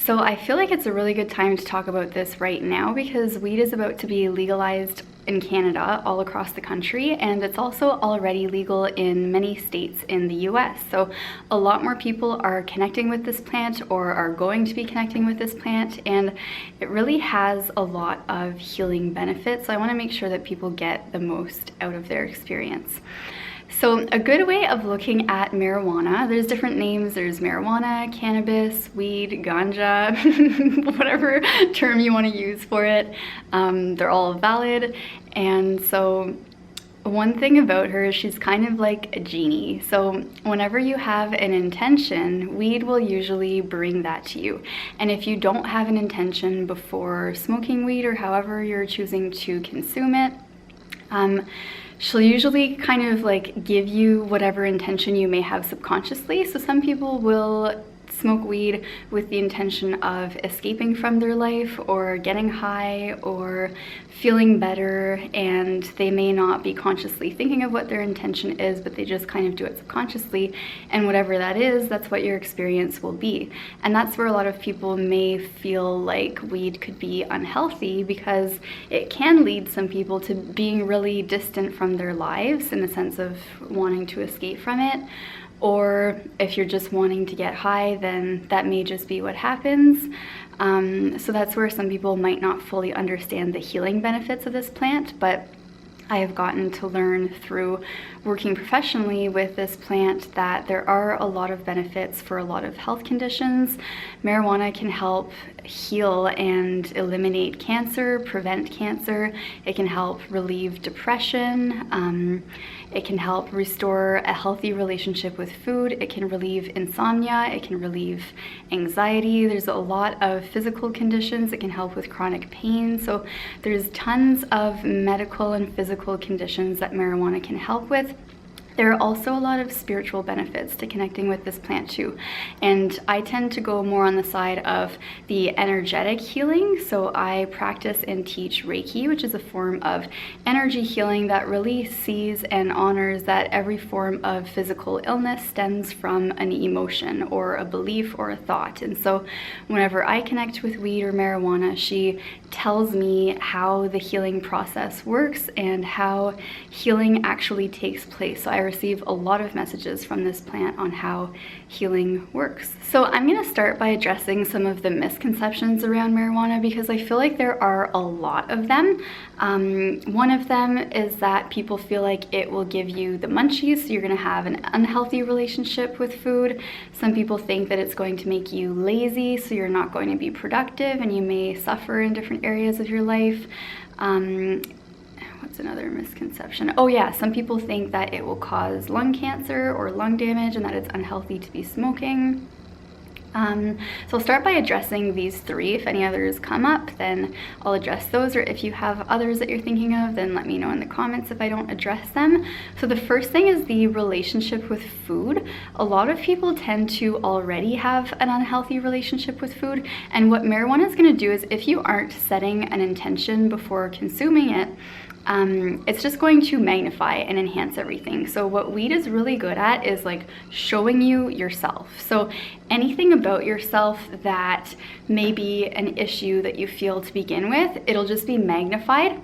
So I feel like it's a really good time to talk about this right now because weed is about to be legalized in Canada all across the country, and it's also already legal in many states in the US. So a lot more people are connecting with this plant or are going to be connecting with this plant, and it really has a lot of healing benefits. So I want to make sure that people get the most out of their experience. So a good way of looking at marijuana, there's different names. There's marijuana, cannabis, weed, ganja, whatever term you want to use for it. They're all valid. And so one thing about her is she's kind of like a genie. So whenever you have an intention, weed will usually bring that to you. And if you don't have an intention before smoking weed or however you're choosing to consume it, she'll usually kind of like give you whatever intention you may have subconsciously. So some people will smoke weed with the intention of escaping from their life or getting high or feeling better, and they may not be consciously thinking of what their intention is, but they just kind of do it subconsciously, and whatever that is, that's what your experience will be. And that's where a lot of people may feel like weed could be unhealthy, because it can lead some people to being really distant from their lives in the sense of wanting to escape from it. Or if you're just wanting to get high, then that may just be what happens. So that's where some people might not fully understand the healing benefits of this plant, but I have gotten to learn through working professionally with this plant that there are a lot of benefits for a lot of health conditions. Marijuana can help heal and eliminate cancer, prevent cancer. It can help relieve depression. It can help restore a healthy relationship with food. It can relieve insomnia. It can relieve anxiety. There's a lot of physical conditions. It can help with chronic pain. So there's tons of medical and physical conditions that marijuana can help with. There are also a lot of spiritual benefits to connecting with this plant too. And I tend to go more on the side of the energetic healing. So I practice and teach Reiki, which is a form of energy healing that really sees and honors that every form of physical illness stems from an emotion or a belief or a thought. And so whenever I connect with weed or marijuana, she tells me how the healing process works and how healing actually takes place. So I receive a lot of messages from this plant on how healing works. So I'm going to start by addressing some of the misconceptions around marijuana, because I feel like there are a lot of them. One of them is that people feel like it will give you the munchies, so you're going to have an unhealthy relationship with food. Some people think that it's going to make you lazy, so you're not going to be productive and you may suffer in different areas of your life. What's another misconception? Oh yeah, some people think that it will cause lung cancer or lung damage and that it's unhealthy to be smoking. So I'll start by addressing these three. If any others come up, then I'll address those, or if you have others that you're thinking of, then let me know in the comments if I don't address them. So the first thing is the relationship with food. A lot of people tend to already have an unhealthy relationship with food, and what marijuana is going to do is, if you aren't setting an intention before consuming it, it's just going to magnify and enhance everything. So what weed is really good at is like showing you yourself. So anything about yourself that may be an issue that you feel to begin with, it'll just be magnified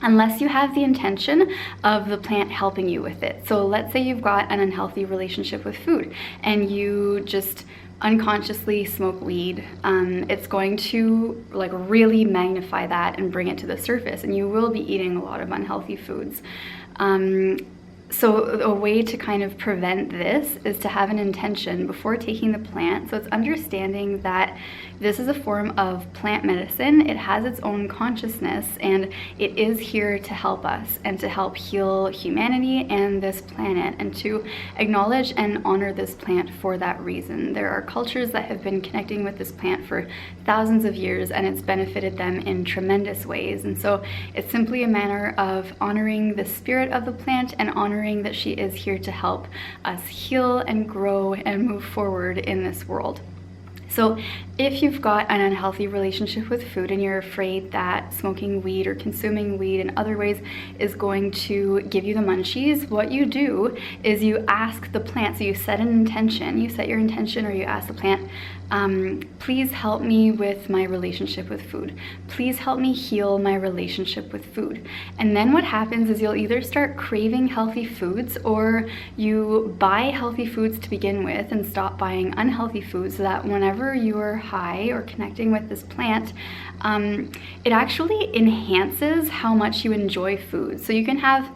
unless you have the intention of the plant helping you with it. So let's say you've got an unhealthy relationship with food and you just unconsciously smoke weed. It's going to like really magnify that and bring it to the surface, and you will be eating a lot of unhealthy foods. So a way to kind of prevent this is to have an intention before taking the plant. So it's understanding that this is a form of plant medicine. It has its own consciousness, and it is here to help us and to help heal humanity and this planet, and to acknowledge and honor this plant for that reason. There are cultures that have been connecting with this plant for thousands of years, and it's benefited them in tremendous ways. And so it's simply a manner of honoring the spirit of the plant and honoring that she is here to help us heal and grow and move forward in this world. So if you've got an unhealthy relationship with food and you're afraid that smoking weed or consuming weed in other ways is going to give you the munchies, what you do is you ask the plant. So you set an intention, you set your intention, or you ask the plant, please help me with my relationship with food. Please help me heal my relationship with food. And then what happens is you'll either start craving healthy foods, or you buy healthy foods to begin with and stop buying unhealthy foods, so that whenever you're high or connecting with this plant, it actually enhances how much you enjoy food. So you can have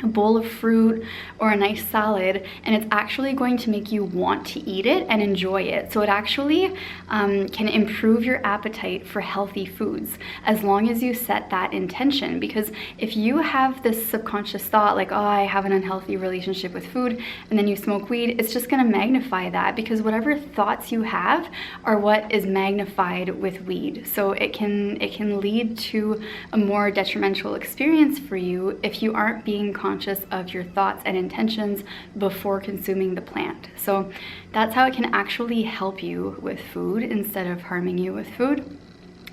a bowl of fruit or a nice salad, and it's actually going to make you want to eat it and enjoy it. So it actually can improve your appetite for healthy foods as long as you set that intention. Because if you have this subconscious thought like, oh, I have an unhealthy relationship with food, and then you smoke weed, it's just going to magnify that, because whatever thoughts you have are what is magnified with weed. So it can lead to a more detrimental experience for you if you aren't being conscious of your thoughts and intentions before consuming the plant. So that's how it can actually help you with food instead of harming you with food.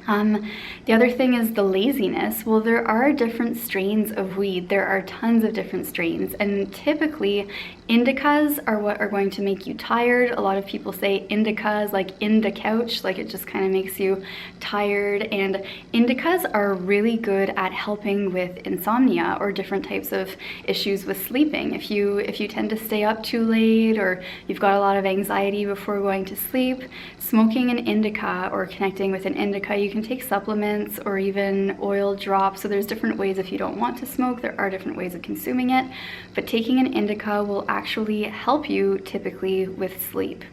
The other thing is the laziness. Well, there are different strains of weed. There are tons of different strains, and typically indicas are what are going to make you tired. A lot of people say indicas, like in the couch, like it just kind of makes you tired. And indicas are really good at helping with insomnia or different types of issues with sleeping. If you tend to stay up too late, or you've got a lot of anxiety before going to sleep, smoking an indica or connecting with an indica, you can take supplements or even oil drops. So there's different ways. If you don't want to smoke, there are different ways of consuming it, but taking an indica will actually help you typically with sleep,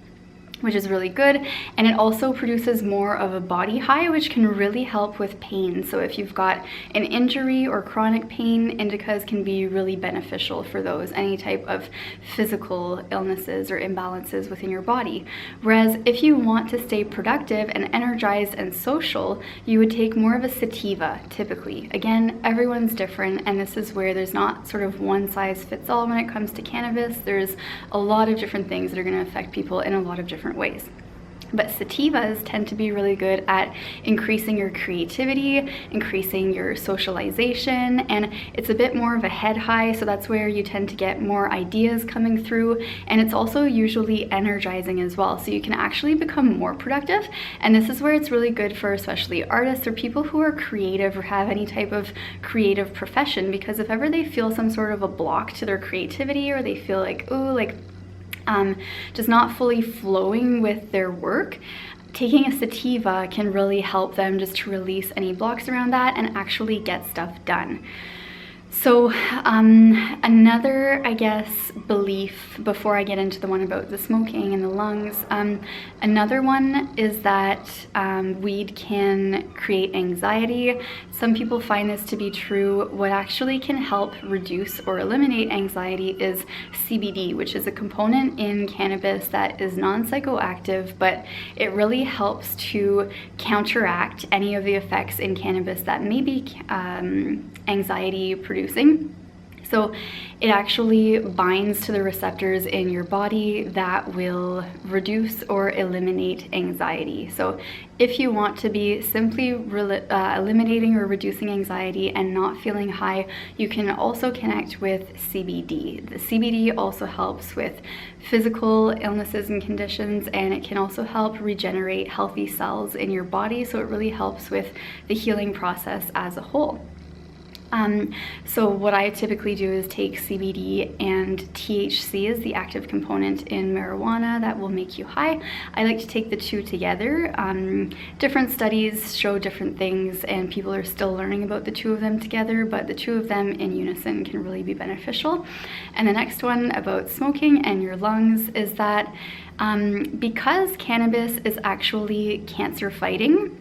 which is really good. And it also produces more of a body high, which can really help with pain. So if you've got an injury or chronic pain, indicas can be really beneficial for those, any type of physical illnesses or imbalances within your body. Whereas if you want to stay productive and energized and social, you would take more of a sativa typically. Again, everyone's different, and this is where there's not sort of one size fits all when it comes to cannabis. There's a lot of different things that are going to affect people in a lot of different ways. But sativas tend to be really good at increasing your creativity, increasing your socialization, and it's a bit more of a head high, so that's where you tend to get more ideas coming through, and it's also usually energizing as well, so you can actually become more productive. And this is where it's really good for especially artists or people who are creative or have any type of creative profession, because if ever they feel some sort of a block to their creativity, or they feel like, ooh, like just not fully flowing with their work, taking a sativa can really help them just to release any blocks around that and actually get stuff done. So another, I guess, belief, before I get into the one about the smoking and the lungs, another one is that weed can create anxiety. Some people find this to be true. What actually can help reduce or eliminate anxiety is CBD, which is a component in cannabis that is non-psychoactive, but it really helps to counteract any of the effects in cannabis that may be anxiety producing. So it actually binds to the receptors in your body that will reduce or eliminate anxiety. So if you want to be simply eliminating or reducing anxiety and not feeling high, you can also connect with CBD. The CBD also helps with physical illnesses and conditions, and it can also help regenerate healthy cells in your body. So it really helps with the healing process as a whole. So what I typically do is take CBD, and THC is the active component in marijuana that will make you high. I like to take the two together. Different studies show different things, and people are still learning about the two of them together, but the two of them in unison can really be beneficial. And the next one about smoking and your lungs is that because cannabis is actually cancer fighting,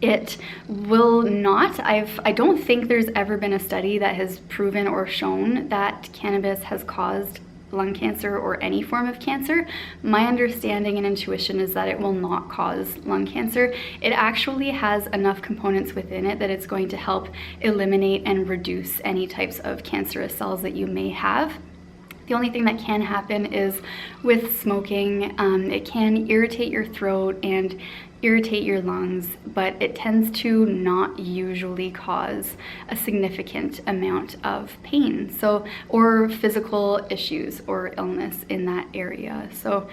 it will not, I don't think there's ever been a study that has proven or shown that cannabis has caused lung cancer or any form of cancer. My understanding and intuition is that it will not cause lung cancer. It actually has enough components within it that it's going to help eliminate and reduce any types of cancerous cells that you may have. The only thing that can happen is with smoking, it can irritate your throat, and irritate your lungs, but it tends to not usually cause a significant amount of pain, so, or physical issues or illness in that area. So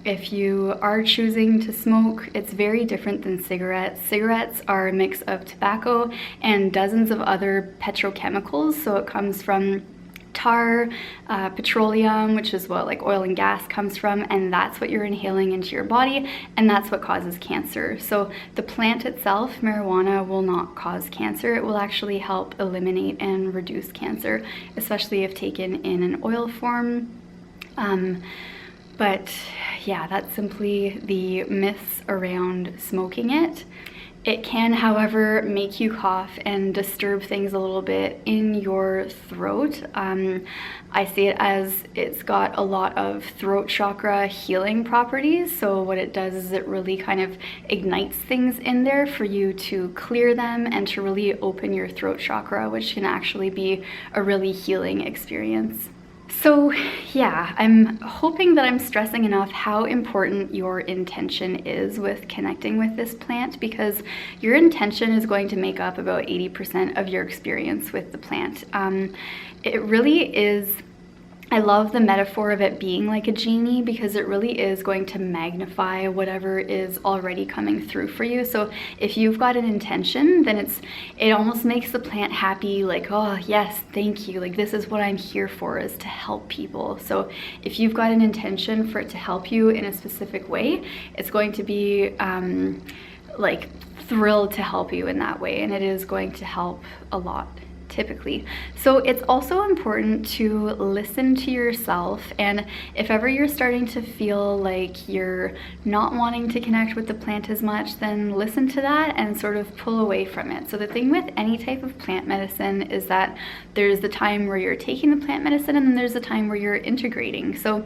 if you are choosing to smoke, it's very different than cigarettes. Cigarettes are a mix of tobacco and dozens of other petrochemicals. So it comes from tar, petroleum, which is what like oil and gas comes from, and that's what you're inhaling into your body, and that's what causes cancer. So the plant itself, marijuana, will not cause cancer. It will actually help eliminate and reduce cancer, especially if taken in an oil form. But yeah, that's simply the myths around smoking it. It can, however, make you cough and disturb things a little bit in your throat. I see it as it's got a lot of throat chakra healing properties. So what it does is it really kind of ignites things in there for you to clear them and to really open your throat chakra, which can actually be a really healing experience. So yeah, I'm hoping that I'm stressing enough how important your intention is with connecting with this plant, because your intention is going to make up about 80% of your experience with the plant. It really is, I love the metaphor of it being like a genie, because it really is going to magnify whatever is already coming through for you. So if you've got an intention, then it almost makes the plant happy, like, oh yes, thank you, like this is what I'm here for, is to help people. So if you've got an intention for it to help you in a specific way, it's going to be like thrilled to help you in that way, and it is going to help a lot, typically. So it's also important to listen to yourself, and if ever you're starting to feel like you're not wanting to connect with the plant as much, then listen to that and sort of pull away from it. So the thing with any type of plant medicine is that there's the time where you're taking the plant medicine, and then there's the time where you're integrating. So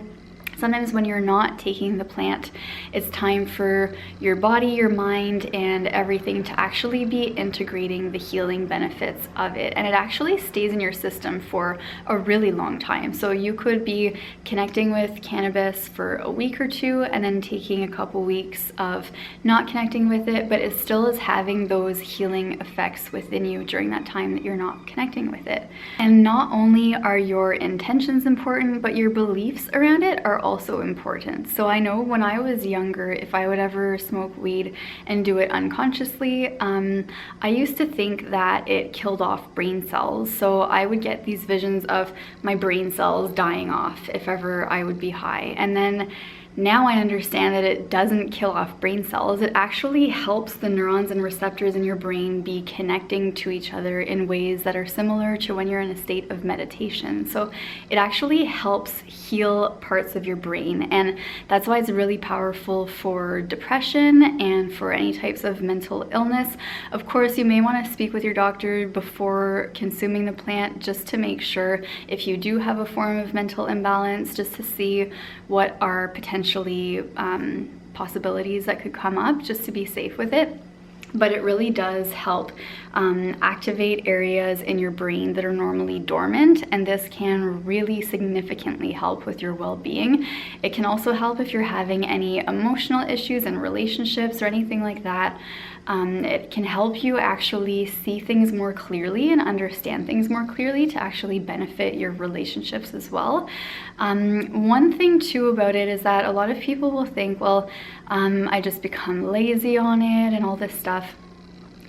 sometimes when you're not taking the plant, it's time for your body, your mind, and everything to actually be integrating the healing benefits of it. And it actually stays in your system for a really long time. So you could be connecting with cannabis for a week or two, and then taking a couple weeks of not connecting with it, but it still is having those healing effects within you during that time that you're not connecting with it. And not only are your intentions important, but your beliefs around it are also important. So I know when I was younger, if I would ever smoke weed and do it unconsciously, I used to think that it killed off brain cells. So I would get these visions of my brain cells dying off if ever I would be high. And then now I understand that it doesn't kill off brain cells. It actually helps the neurons and receptors in your brain be connecting to each other in ways that are similar to when you're in a state of meditation. So it actually helps heal parts of your brain, and that's why it's really powerful for depression and for any types of mental illness. Of course, you may want to speak with your doctor before consuming the plant, just to make sure if you do have a form of mental imbalance, just to see what are potentially possibilities that could come up, just to be safe with it. But it really does help activate areas in your brain that are normally dormant, and this can really significantly help with your well-being. It can also help if you're having any emotional issues in relationships or anything like that. It can help you actually see things more clearly and understand things more clearly to actually benefit your relationships as well. One thing too about it is that a lot of people will think, well, I just become lazy on it and all this stuff.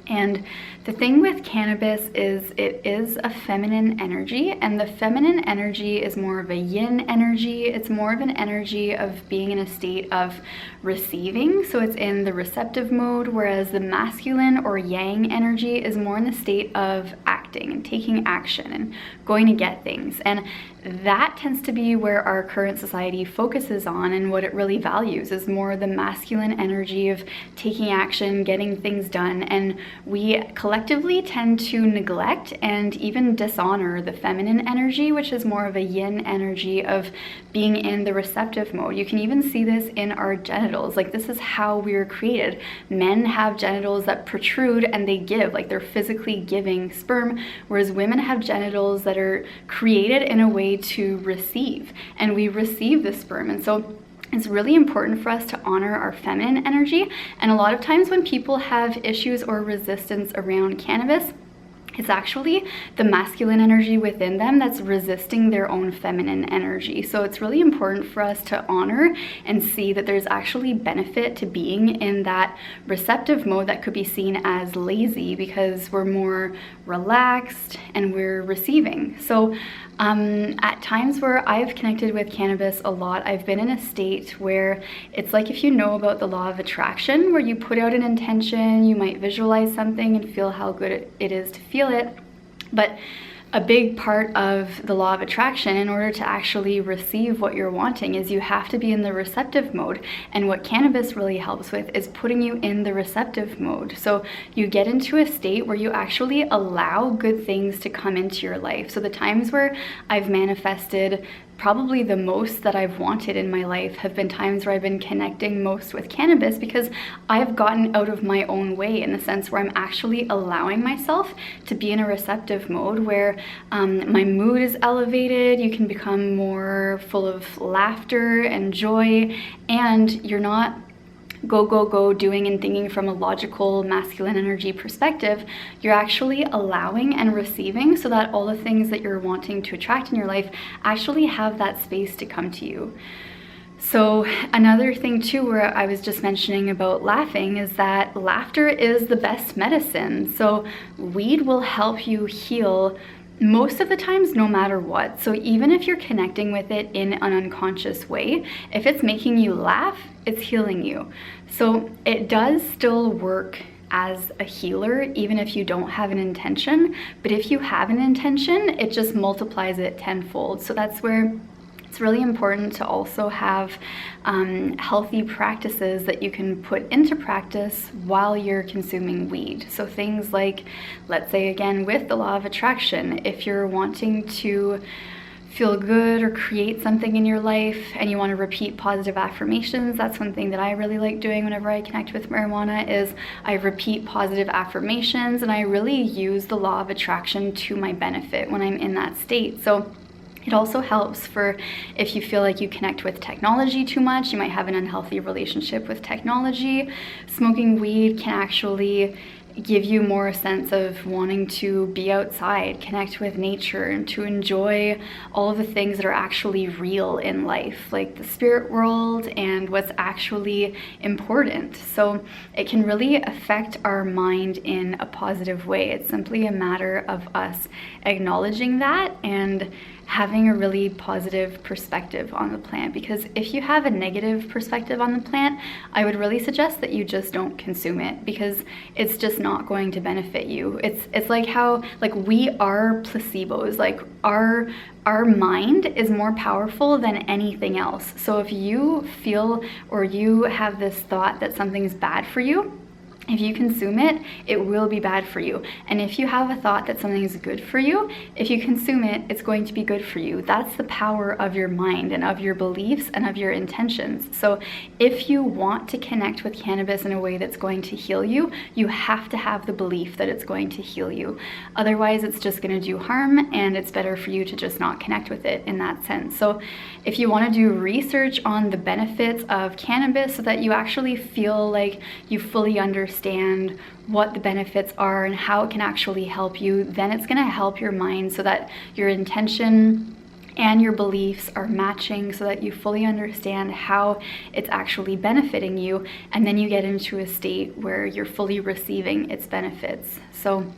And the thing with cannabis is it is a feminine energy, and the feminine energy is more of a yin energy. It's more of an energy of being in a state of receiving, so it's in the receptive mode, whereas the masculine or yang energy is more in the state of acting and taking action and going to get things. And that tends to be where our current society focuses on, and what it really values is more the masculine energy of taking action, getting things done, and we collectively tend to neglect and even dishonor the feminine energy, which is more of a yin energy of being in the receptive mode. You can even see this in our genitals. Like, this is how we were created. Men have genitals that protrude and they give, like they're physically giving sperm, whereas women have genitals that are created in a way to receive, and we receive the sperm. And so it's really important for us to honor our feminine energy. And a lot of times when people have issues or resistance around cannabis, it's actually the masculine energy within them that's resisting their own feminine energy. So it's really important for us to honor and see that there's actually benefit to being in that receptive mode that could be seen as lazy, because we're more relaxed and we're receiving. So at times where I've connected with cannabis a lot, I've been in a state where it's like, if you know about the law of attraction, where you put out an intention, you might visualize something and feel how good it is to feel it. But a big part of the law of attraction, in order to actually receive what you're wanting, is you have to be in the receptive mode. And what cannabis really helps with is putting you in the receptive mode. So you get into a state where you actually allow good things to come into your life. So the times where I've manifested probably the most that I've wanted in my life have been times where I've been connecting most with cannabis, because I've gotten out of my own way, in the sense where I'm actually allowing myself to be in a receptive mode where my mood is elevated. You can become more full of laughter and joy, and you're not go doing and thinking from a logical masculine energy perspective. You're actually allowing and receiving, so that all the things that you're wanting to attract in your life actually have that space to come to you. So another thing too, where I was just mentioning about laughing, is that laughter is the best medicine. So weed will help you heal most of the times, no matter what. So even if you're connecting with it in an unconscious way, if it's making you laugh, it's healing you. So it does still work as a healer, even if you don't have an intention. But if you have an intention, it just multiplies it tenfold. So that's where it's really important to also have healthy practices that you can put into practice while you're consuming weed. So things like, let's say again with the law of attraction, if you're wanting to feel good or create something in your life and you want to repeat positive affirmations, that's one thing that I really like doing whenever I connect with marijuana, is I repeat positive affirmations, and I really use the law of attraction to my benefit when I'm in that state. So it also helps for if you feel like you connect with technology too much, you might have an unhealthy relationship with technology. Smoking weed can actually give you more a sense of wanting to be outside, connect with nature, and to enjoy all of the things that are actually real in life, like the spirit world and what's actually important. So it can really affect our mind in a positive way. It's simply a matter of us acknowledging that and having a really positive perspective on the plant. Because if you have a negative perspective on the plant, I would really suggest that you just don't consume it, because it's just not going to benefit you. It's like how, like, we are placebos. Like our mind is more powerful than anything else. So if you feel or you have this thought that something's bad for you, if you consume it, it will be bad for you. And if you have a thought that something is good for you, if you consume it, it's going to be good for you. That's the power of your mind and of your beliefs and of your intentions. So if you want to connect with cannabis in a way that's going to heal you, you have to have the belief that it's going to heal you. Otherwise, it's just going to do harm, and it's better for you to just not connect with it in that sense. So if you want to do research on the benefits of cannabis so that you actually feel like you fully understand what the benefits are and how it can actually help you, then it's going to help your mind so that your intention and your beliefs are matching, so that you fully understand how it's actually benefiting you, and then you get into a state where you're fully receiving its benefits. So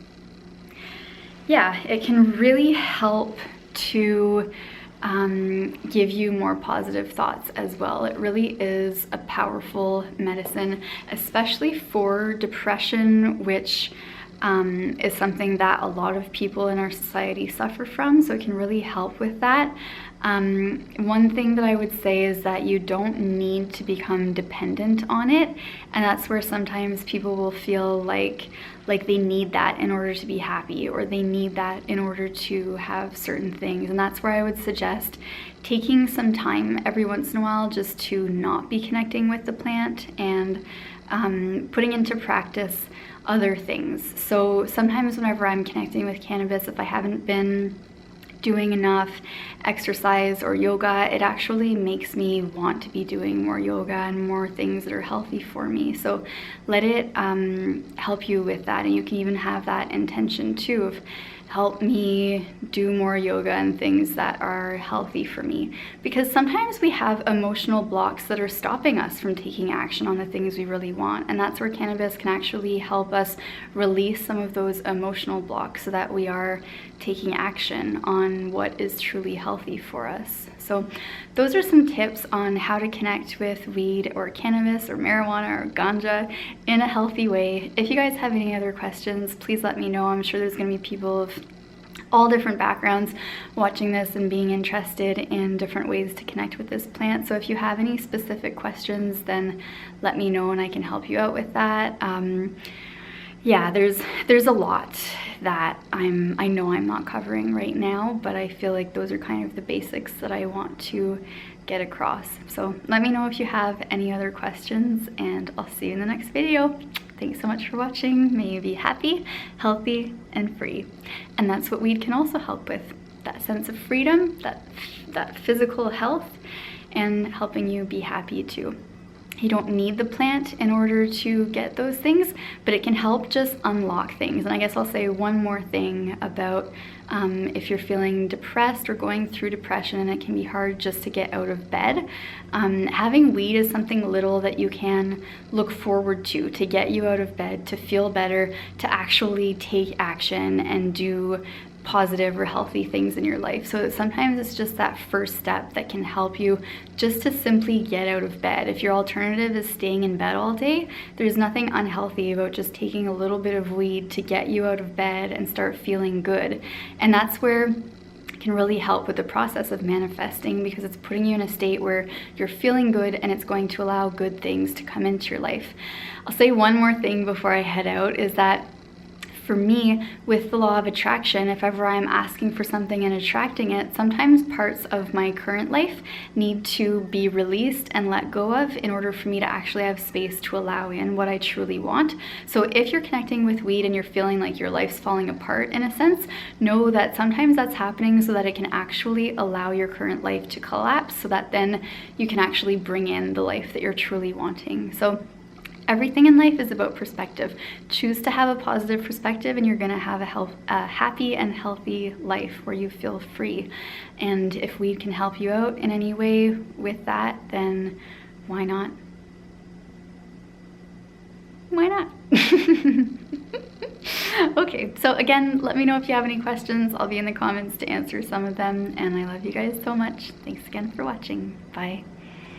yeah, it can really help to give you more positive thoughts as well. It really is a powerful medicine, especially for depression, which is something that a lot of people in our society suffer from. So it can really help with that. One thing that I would say is that you don't need to become dependent on it, and that's where sometimes people will feel like they need that in order to be happy, or they need that in order to have certain things. And that's where I would suggest taking some time every once in a while just to not be connecting with the plant and putting into practice other things. So sometimes whenever I'm connecting with cannabis, if I haven't been doing enough exercise or yoga, it actually makes me want to be doing more yoga and more things that are healthy for me. So let it help you with that. And you can even have that intention too of, help me do more yoga and things that are healthy for me. Because sometimes we have emotional blocks that are stopping us from taking action on the things we really want. And that's where cannabis can actually help us release some of those emotional blocks so that we are taking action on what is truly healthy for us. So those are some tips on how to connect with weed or cannabis or marijuana or ganja in a healthy way. If you guys have any other questions, please let me know. I'm sure there's going to be people of all different backgrounds watching this and being interested in different ways to connect with this plant. So if you have any specific questions, then let me know and I can help you out with that. Yeah, there's a lot that I know I'm not covering right now, but I feel like those are kind of the basics that I want to get across. So let me know if you have any other questions, and I'll see you in the next video. Thanks so much for watching. May you be happy, healthy, and free. And that's what weed can also help with, that sense of freedom, that physical health, and helping you be happy too. You don't need the plant in order to get those things, but it can help just unlock things. And I guess I'll say one more thing about if you're feeling depressed or going through depression and it can be hard just to get out of bed, having weed is something little that you can look forward to get you out of bed, to feel better, to actually take action and do positive or healthy things in your life. So sometimes it's just that first step that can help you just to simply get out of bed. If your alternative is staying in bed all day, there's nothing unhealthy about just taking a little bit of weed to get you out of bed and start feeling good. And that's where it can really help with the process of manifesting, because it's putting you in a state where you're feeling good and it's going to allow good things to come into your life. I'll say one more thing before I head out, is that for me, with the law of attraction, if ever I'm asking for something and attracting it, sometimes parts of my current life need to be released and let go of in order for me to actually have space to allow in what I truly want. So if you're connecting with weed and you're feeling like your life's falling apart in a sense, know that sometimes that's happening so that it can actually allow your current life to collapse, so that then you can actually bring in the life that you're truly wanting. So everything in life is about perspective. Choose to have a positive perspective and you're gonna have a happy and healthy life where you feel free. And if weed can help you out in any way with that, then why not? Why not? Okay, so again, let me know if you have any questions. I'll be in the comments to answer some of them, and I love you guys so much. Thanks again for watching. Bye.